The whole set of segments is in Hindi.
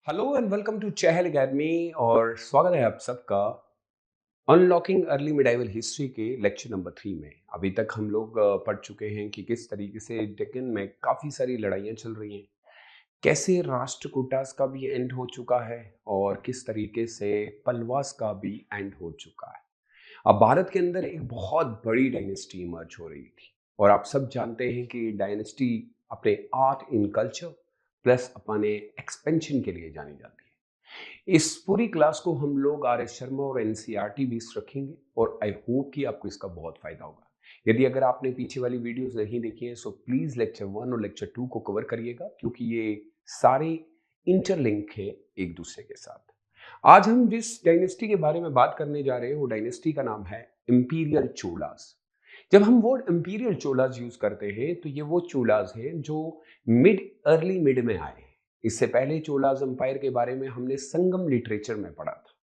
Hello and welcome to Chahal academy और स्वागत है आप सबका अनलॉकिंग अर्ली मिडाइवल हिस्ट्री के लेक्चर नंबर 3 में। अभी तक हम लोग पढ़ चुके हैं कि किस तरीके से डेक्कन में काफ़ी सारी लड़ाइयाँ चल रही हैं, कैसे राष्ट्रकूटास का भी एंड हो चुका है और किस तरीके से पल्वास का भी एंड हो चुका है। अब भारत के अंदर एक बहुत बड़ी डायनेस्टी इमर्ज हो रही थी और आप सब जानते हैं कि डायनेस्टी अपने आर्ट इन कल्चर प्लस अपने एक्सपेंशन के लिए जानी जाती है। इस पूरी क्लास को हम लोग आर एस शर्मा और एनसीईआरटी बेस रखेंगे और आई होप कि आपको इसका बहुत फायदा होगा। यदि अगर आपने पीछे वाली वीडियोस नहीं देखी है सो प्लीज लेक्चर 1 और लेक्चर 2 को कवर करिएगा क्योंकि ये सारे इंटरलिंक है एक दूसरे के साथ। आज हम जिस डायनेस्टी के बारे में बात करने जा रहे हैं वो डायनेस्टी का नाम है इंपीरियल चोलास। जब हम वर्ड इंपीरियल चोलास यूज करते हैं तो ये वो चोलास हैं जो अर्ली मिड में आए। इससे पहले चोलास एम्पायर के बारे में हमने संगम लिटरेचर में पढ़ा था।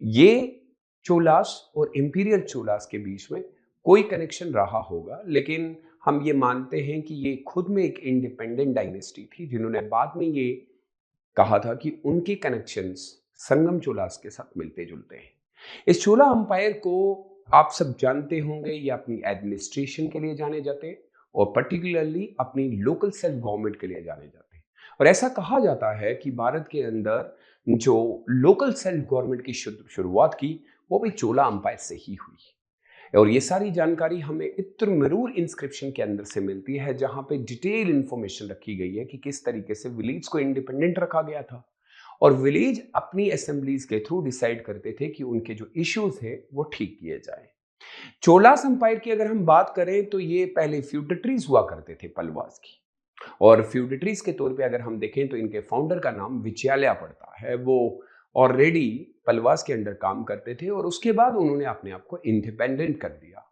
ये चोलास और इंपीरियल चोलास के बीच में कोई कनेक्शन रहा होगा, लेकिन हम ये मानते हैं कि ये खुद में एक इंडिपेंडेंट डायनेस्टी थी जिन्होंने बाद में ये कहा था कि उनके कनेक्शंस संगम चोलास के साथ मिलते जुलते हैं। इस चोला अंपायर को आप सब जानते होंगे, ये अपनी एडमिनिस्ट्रेशन के लिए जाने जाते हैं और पर्टिकुलरली अपनी लोकल सेल्फ गवर्नमेंट के लिए जाने जाते हैं। और ऐसा कहा जाता है कि भारत के अंदर जो लोकल सेल्फ गवर्नमेंट की शुरुआत की वो भी चोला अंपायर से ही हुई। और ये सारी जानकारी हमें इत्रमिरूर इंस्क्रिप्शन के अंदर से मिलती है जहां पे डिटेल इंफॉर्मेशन रखी गई है कि किस तरीके से विलेज को इंडिपेंडेंट रखा गया था और विलेज अपनी असेंबलीज के थ्रू डिसाइड करते थे कि उनके जो इश्यूज है वो ठीक किए जाए। चोलास एम्पायर की अगर हम बात करें तो ये पहले फ्यूडेटरीज हुआ करते थे पलवास की, और फ्यूडेटरीज के तौर पे अगर हम देखें तो इनके फाउंडर का नाम विजयालया पड़ता है। वो ऑलरेडी पलवास के अंडर काम करते थे और उसके बाद उन्होंने अपने आप को इंडिपेंडेंट कर दिया।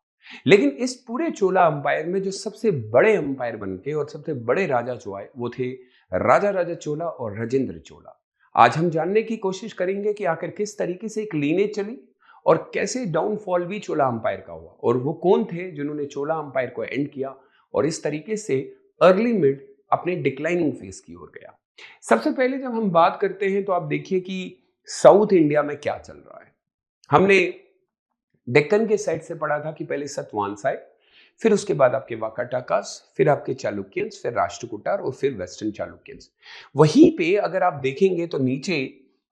लेकिन इस पूरे चोला अंपायर में जो सबसे बड़े अंपायर बनके और सबसे बड़े राजा जो आए वो थे राजा राजा चोला और राजेंद्र चोला। आज हम जानने की कोशिश करेंगे कि आखिर किस तरीके से एक लीनेज चली और कैसे डाउनफॉल भी चोला अंपायर का हुआ और वो कौन थे जिन्होंने चोला अंपायर को एंड किया और इस तरीके से अर्ली मिड अपने डिक्लाइनिंग फेज की ओर गया। सबसे पहले जब हम बात करते हैं तो आप देखिए कि साउथ इंडिया में क्या चल रहा है। हमने डेक्कन के साइड से पढ़ा था कि पहले सतवान साइड, फिर उसके बाद आपके वाकाटाकास, फिर आपके चालुक्यंस, फिर राष्ट्रकूटार और फिर वेस्टर्न चालुक्यंस। वहीं पे अगर आप देखेंगे तो नीचे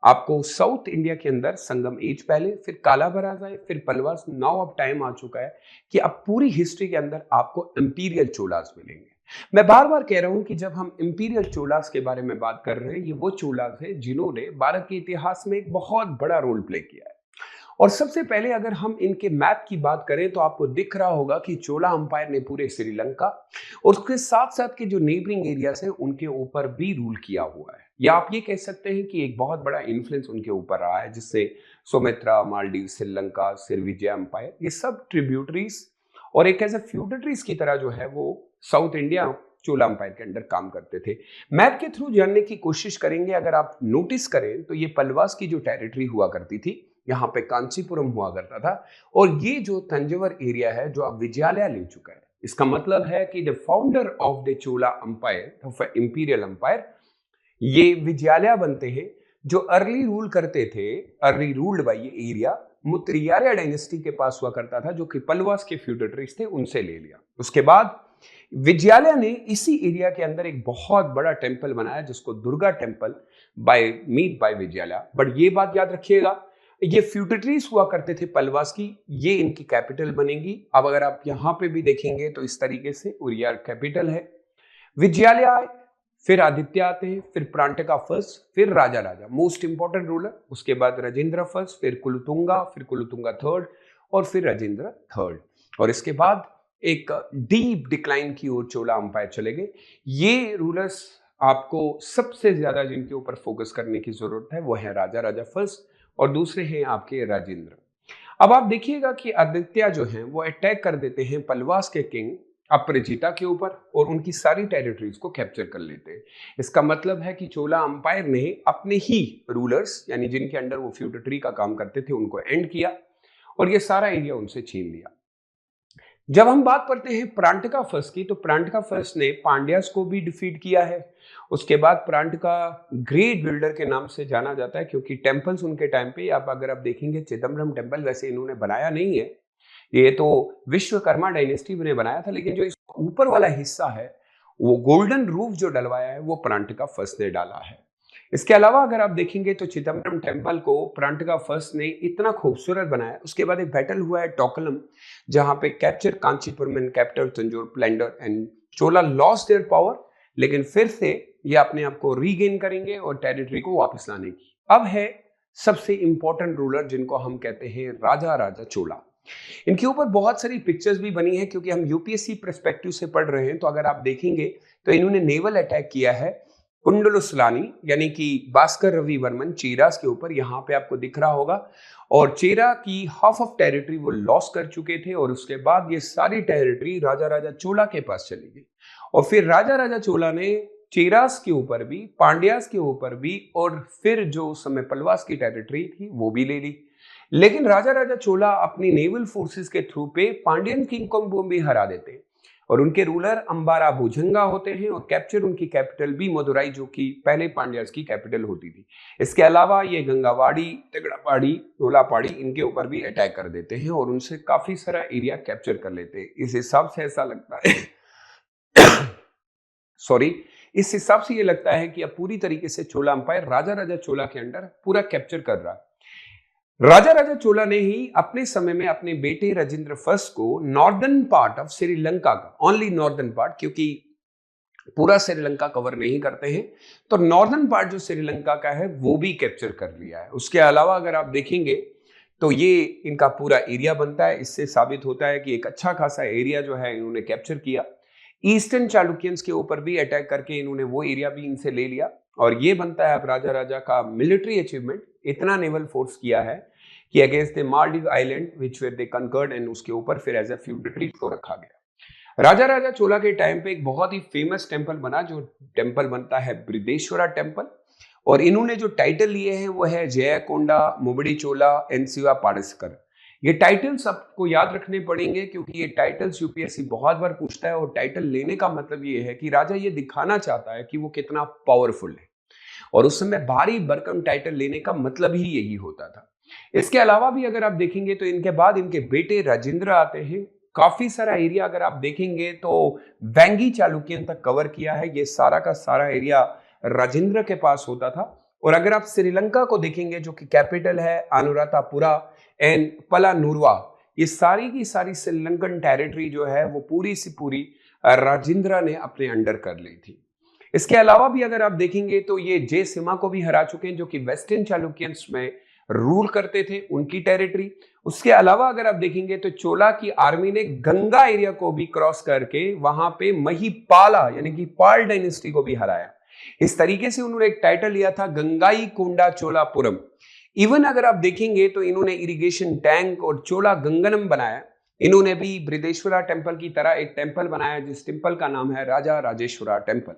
आपको साउथ इंडिया के अंदर संगम एज पहले, फिर कालाबराज आए, फिर पलवास। नाउ अब टाइम आ चुका है कि अब पूरी हिस्ट्री के अंदर आपको इंपीरियल चोलास मिलेंगे। मैं बार बार कह रहा हूं कि जब हम इंपीरियल चोलास के बारे में बात कर रहे हैं, ये वो चोलास है जिन्होंने भारत के इतिहास में एक बहुत बड़ा रोल प्ले किया है। और सबसे पहले अगर हम इनके मैप की बात करें तो आपको दिख रहा होगा कि चोला अंपायर ने पूरे श्रीलंका और उसके साथ साथ के जो नेबरिंग एरियाज हैं उनके ऊपर भी रूल किया हुआ है, या आप ये कह सकते हैं कि एक बहुत बड़ा इन्फ्लुएंस उनके ऊपर रहा है, जिससे सुमित्रा, मालदीव, श्रीलंका, विजय अंपायर, ये सब ट्रिब्यूटरीज और एक ऐसे फ्यूडेटरीज की तरह जो है वो साउथ इंडिया चोला अंपायर के अंडर काम करते थे। मैप के थ्रू जानने की कोशिश करेंगे। अगर आप नोटिस करें तो ये पलवास की जो टेरिटरी हुआ करती थी, यहाँ पे कांचीपुरम हुआ करता था, और ये जो तंजवर एरिया है जो अब विजयालय ले चुका है, इसका मतलब है कि the founder of the Chola umpire of imperial umpire ये विजयालय बनते हैं जो अर्ली रूल करते थे। अर्ली रूल्ड बाय ये एरिया मुत्रियार्य डायनेस्टी के पास हुआ करता था जो कि पलवास के फ्यूडेटरीज थे, उनसे ले लिया। उसके बाद विजयालय ने इसी एरिया के अंदर एक बहुत बड़ा टेंपल बनाया जिसको Durga temple by Vijayalaya. But ये बात याद रखिएगा, ये फ्यूडेटरीज हुआ करते थे पलवास की, ये इनकी कैपिटल बनेगी। अब अगर आप यहां पे भी देखेंगे तो इस तरीके से उरियार कैपिटल है। विजयालय आए, फिर आदित्य आते हैं, फिर प्रांटका फर्स्ट, फिर राजा राजा मोस्ट इंपॉर्टेंट रूलर, उसके बाद राजेंद्र फर्स्ट, फिर कुलुतुंगा थर्ड और फिर राजेंद्र थर्ड। और इसके बाद एक डीप डिक्लाइन की ओर चोला अंपायर चले गए। ये रूलर्स आपको सबसे ज्यादा जिनके ऊपर फोकस करने की जरूरत है वो है राजा राजा फर्स्ट और दूसरे हैं आपके राजेंद्र। अब आप देखिएगा कि आदित्य जो हैं वो अटैक कर देते हैं पलवास के किंग अपरिजिता के ऊपर और उनकी सारी टेरिटरीज को कैप्चर कर लेते हैं। इसका मतलब है कि चोला अंपायर ने अपने ही रूलर्स यानी जिनके अंडर वो फ्यूडेटरी का काम करते थे उनको एंड किया और ये सारा एरिया उनसे छीन लिया। जब हम बात करते हैं प्रांतका फर्स्ट की, तो प्रांतका फर्स्ट ने पांड्यास को भी डिफीट किया है। उसके बाद प्रांतका ग्रेट बिल्डर के नाम से जाना जाता है, क्योंकि टेम्पल्स उनके टाइम पे, आप अगर आप देखेंगे चिदम्बरम टेम्पल वैसे इन्होंने बनाया नहीं है, ये तो विश्वकर्मा डायनेस्टी ने बनाया था, लेकिन जो इस ऊपर वाला हिस्सा है वो गोल्डन रूफ जो डलवाया है वो प्रांतका फर्स्ट ने डाला है। इसके अलावा अगर आप देखेंगे तो चिदम्बरम टेम्पल को प्रांतका फर्स्ट ने इतना खूबसूरत बनाया। उसके बाद एक बैटल हुआ है टोकलम, जहां पे capture Kanchipuram and capture Tanjore plunder and Chola lost their power, लेकिन फिर से ये अपने आप को रीगेन करेंगे और टेरिटरी को वापस लाने की। अब है सबसे इंपॉर्टेंट रूलर जिनको हम कहते हैं राजा राजा चोला। इनके ऊपर बहुत सारी पिक्चर्स भी बनी है, क्योंकि हम यूपीएससी पर्सपेक्टिव से पढ़ रहे हैं। तो अगर आप देखेंगे तो इन्होंने नेवल अटैक किया है कुंडलुसलानी यानी कि भास्कर रवि वर्मन चेरास के ऊपर, यहाँ पे आपको दिख रहा होगा। और चेरा की हाफ ऑफ टेरिटरी वो लॉस कर चुके थे, और उसके बाद ये सारी टेरिटरी राजा राजा चोला के पास चली गई। और फिर राजा राजा चोला ने चेरास के ऊपर भी, पांड्यास के ऊपर भी, और फिर जो उस समय पलवास की टेरिटरी थी वो भी ले ली। लेकिन राजा राजा चोला अपनी नेवल फोर्सेस के थ्रू पे पांड्यन किंग को भी हरा देते हैं, और उनके रूलर अंबारा भुजंगा होते हैं, और कैप्चर उनकी कैपिटल भी मदुराई, जो कि पहले पांड्यास की कैपिटल होती थी। इसके अलावा ये गंगावाड़ी, तिगड़ापाड़ी, तोलापाड़ी, इनके ऊपर भी अटैक कर देते हैं और उनसे काफी सारा एरिया कैप्चर कर लेते हैं। इस हिसाब से ऐसा लगता है सॉरी, इस हिसाब से ये लगता है कि अब पूरी तरीके से चोला अंपायर राजा राजा चोला के अंडर पूरा कैप्चर कर रहा है। राजा राजा चोला ने ही अपने समय में अपने बेटे राजेंद्र फर्स्ट को नॉर्दर्न पार्ट ऑफ श्रीलंका का, ओनली नॉर्दर्न पार्ट, क्योंकि पूरा श्रीलंका कवर नहीं करते हैं, तो नॉर्दर्न पार्ट जो श्रीलंका का है वो भी कैप्चर कर लिया है। उसके अलावा अगर आप देखेंगे तो ये इनका पूरा एरिया बनता है। इससे साबित होता है कि एक अच्छा खासा एरिया जो है इन्होंने कैप्चर किया। ईस्टर्न चालुक्यंस के ऊपर भी अटैक करके इन्होंने वो एरिया भी इनसे ले लिया, और ये बनता है अब राजा राजा का मिलिट्री अचीवमेंट। इतना नेवल फोर्स किया है कि against the Maldives island which where they conquered, and उसके ऊपर फिर एज ए फ्यूडेटरी को रखा गया। राजा राजा चोला के टाइम पे एक बहुत ही फेमस टेंपल बना, जो टेंपल बनता है बृहदेश्वरा टेंपल, और इन्होंने जो टाइटल लिए हैं वो है जयकोंडा मुबड़ी चोला एनसिवा पाड़ेसकर। ये टाइटल्स आपको याद रखने पड़ेंगे, क्योंकि ये टाइटल्स यूपीएससी बहुत बार पूछता है, और टाइटल लेने का मतलब ये है कि राजा ये दिखाना चाहता है कि वो कितना पावरफुल है, और उस समय भारी भरकम टाइटल लेने का मतलब ही यही होता था। इसके अलावा भी अगर आप देखेंगे तो इनके बाद इनके बेटे राजेंद्र आते हैं। काफी सारा एरिया अगर आप देखेंगे तो वेंगी चालुक्यन तक कवर किया है। ये सारा का सारा एरिया राजेंद्र के पास होता था। और अगर आप श्रीलंका को देखेंगे, जो कि कैपिटल है अनुराधापुरा एंड पलानुरवा, ये सारी की सारी श्रीलंकन टेरिटरी जो है वो पूरी सी पूरी राजेंद्र ने अपने अंडर कर ली थी। इसके अलावा भी अगर आप देखेंगे तो ये जय सिमा को भी हरा चुके हैं, जो कि वेस्टर्न चालुक्यंस में रूल करते थे, उनकी टेरिटरी। उसके अलावा अगर आप देखेंगे तो चोला की आर्मी ने गंगा एरिया को भी क्रॉस करके वहां पे महिपाला यानी कि पाल डायनेस्टी को भी हराया। इस तरीके से उन्होंने एक टाइटल लिया था गंगाई कोंडा चोलापुरम। इवन अगर आप देखेंगे तो इन्होंने इरिगेशन टैंक और चोला गंगनम बनाया। इन्होंने भी बृहदेश्वरा टेंपल की तरह एक टेंपल बनाया, जिस टेंपल का नाम है राजा राजेश्वरा टेंपल।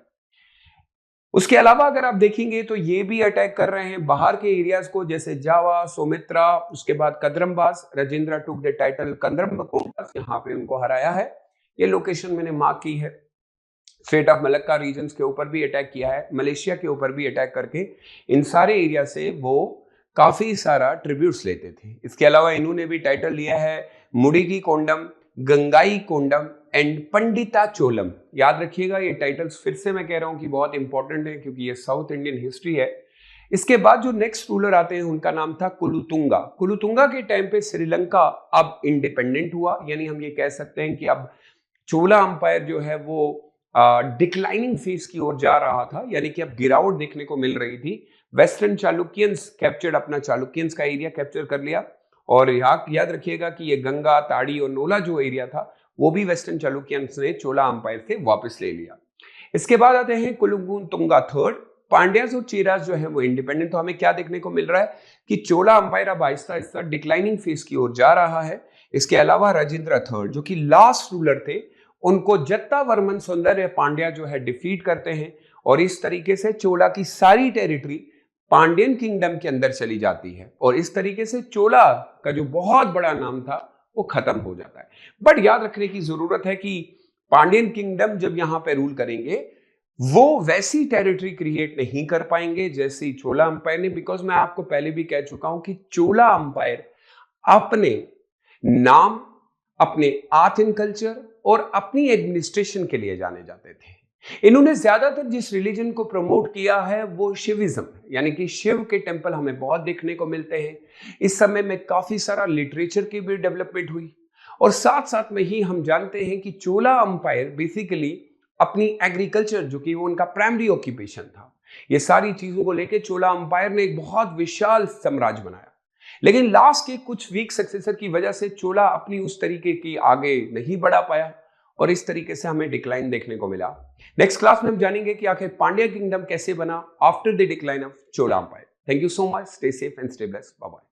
उसके अलावा अगर आप देखेंगे तो ये भी अटैक कर रहे हैं बाहर के एरियाज को, जैसे जावा, सोमित्रा, उसके बाद कदरमबास। राजेंद्र टुक द टाइटल कदरमबास, यहाँ पे उनको हराया है। ये लोकेशन मैंने मार्क की है। स्ट्रेट ऑफ मलक्का रीजन्स के ऊपर भी अटैक किया है, मलेशिया के ऊपर भी अटैक करके इन सारे एरिया से वो काफी सारा ट्रिब्यूट्स लेते थे। इसके अलावा इन्होंने भी टाइटल लिया है मुडिगी condom, Gangai condom and Pandita Cholom. याद रखिएगा, ये टाइटल्स फिर से मैं कह रहा हूं कि बहुत इंपॉर्टेंट है, क्योंकि ये साउथ इंडियन हिस्ट्री है। इसके बाद जो नेक्स्ट रूलर आते हैं उनका नाम था कुलुतुंगा। कुलुतुंगा के टाइम पे श्रीलंका अब इंडिपेंडेंट हुआ, यानी हम ये कह सकते हैं कि अब चोला अंपायर जो है वो डिक्लाइनिंग फेज की ओर जा रहा था, यानी कि अब गिरावट देखने को मिल रही थी। वेस्टर्न चालुक्यंस कैप्चर्ड, अपना चालुक्यंस का एरिया कैप्चर कर लिया। और याद रखिएगा कि ये गंगा, ताड़ी और नोला जो एरिया था वो भी वेस्टर्न चालुक्यंस ने चोला अंपायर से वापस ले लिया। इसके बाद आते हैं कुलुतुंगा थर्ड। पांड्यास और चेरास जो है वो इंडिपेंडेंट। तो हमें क्या देखने को मिल रहा है कि चोला अंपायर अब आहिस्ता आहिस्ता डिक्लाइनिंग फेज की ओर जा रहा है। इसके अलावा राजेंद्र थर्ड जो कि लास्ट रूलर थे, उनको जत्ता वर्मन सौंदर्य पांड्या जो है डिफीट करते हैं, और इस तरीके से चोला की सारी टेरिटरी पांड्यन किंगडम के अंदर चली जाती है। और इस तरीके से चोला का जो बहुत बड़ा नाम था वो खत्म हो जाता है। बट याद रखने की जरूरत है कि पांड्यन किंगडम जब यहां पे रूल करेंगे, वो वैसी टेरिटरी क्रिएट नहीं कर पाएंगे जैसी चोला अंपायर ने, बिकॉज मैं आपको पहले भी कह चुका हूं कि चोला अंपायर अपने नाम, अपने आर्ट एंड कल्चर और अपनी एडमिनिस्ट्रेशन के लिए जाने जाते थे। इन्होंने ज्यादातर जिस रिलीजन को प्रमोट किया है वो शिविज्म, यानी कि शिव के टेंपल हमें बहुत देखने को मिलते हैं। इस समय में काफी सारा लिटरेचर की भी डेवलपमेंट हुई, और साथ साथ में ही हम जानते हैं कि चोला अंपायर बेसिकली अपनी एग्रीकल्चर, जो कि वो उनका प्राइमरी ऑक्यूपेशन था, ये सारी चीजों को लेकर चोला अंपायर ने एक बहुत विशाल साम्राज्य बनाया। लेकिन लास्ट के कुछ वीक सक्सेसर की वजह से चोला अपनी उस तरीके की आगे नहीं बढ़ा पाया, और इस तरीके से हमें डिक्लाइन देखने को मिला। नेक्स्ट क्लास में हम जानेंगे कि आखिर पांड्या किंगडम कैसे बना after the decline of Chola empire. Thank you so much, stay safe and stay blessed, bye bye.